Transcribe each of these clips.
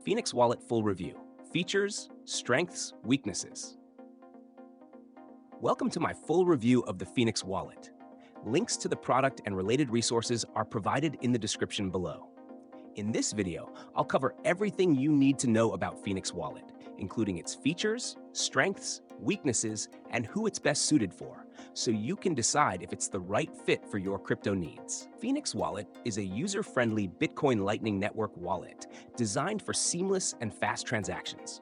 Phoenix Wallet Full Review: Features, Strengths, Weaknesses. Welcome to my full review of the Phoenix Wallet. Links to the product and related resources are provided in the description below. In this video, I'll cover everything you need to know about Phoenix Wallet, including its features, strengths, weaknesses, and who it's best suited for, so you can decide if it's the right fit for your crypto needs. Phoenix Wallet is a user-friendly Bitcoin Lightning Network wallet designed for seamless and fast transactions.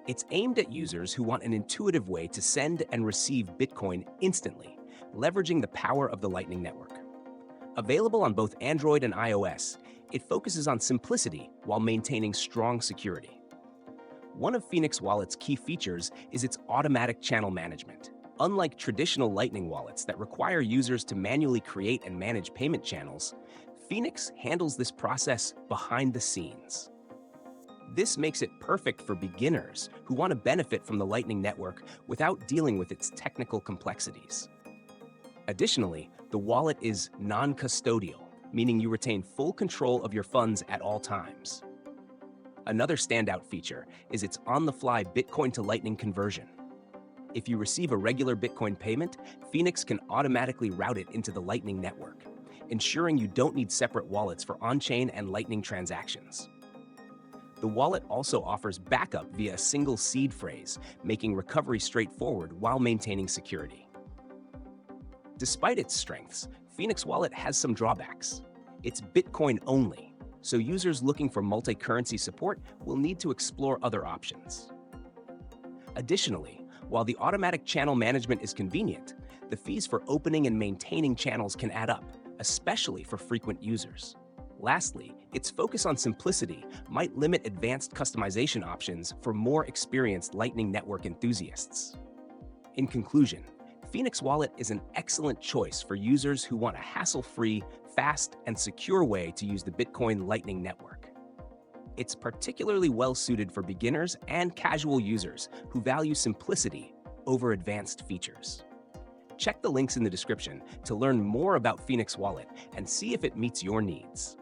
It's aimed at users who want an intuitive way to send and receive Bitcoin instantly, leveraging the power of the Lightning Network. Available on both Android and iOS, it focuses on simplicity while maintaining strong security. One of Phoenix Wallet's key features is its automatic channel management. Unlike traditional Lightning wallets that require users to manually create and manage payment channels, Phoenix handles this process behind the scenes. This makes it perfect for beginners who want to benefit from the Lightning Network without dealing with its technical complexities. Additionally, the wallet is non-custodial, meaning you retain full control of your funds at all times. Another standout feature is its on-the-fly Bitcoin to Lightning conversion. If you receive a regular Bitcoin payment, Phoenix can automatically route it into the Lightning Network, ensuring you don't need separate wallets for on-chain and Lightning transactions. The wallet also offers backup via a single seed phrase, making recovery straightforward while maintaining security. Despite its strengths, Phoenix Wallet has some drawbacks. It's Bitcoin only, so users looking for multi-currency support will need to explore other options. Additionally, while the automatic channel management is convenient, the fees for opening and maintaining channels can add up, especially for frequent users. Lastly, its focus on simplicity might limit advanced customization options for more experienced Lightning Network enthusiasts. In conclusion, Phoenix Wallet is an excellent choice for users who want a hassle-free, fast, and secure way to use the Bitcoin Lightning Network. It's particularly well-suited for beginners and casual users who value simplicity over advanced features. Check the links in the description to learn more about Phoenix Wallet and see if it meets your needs.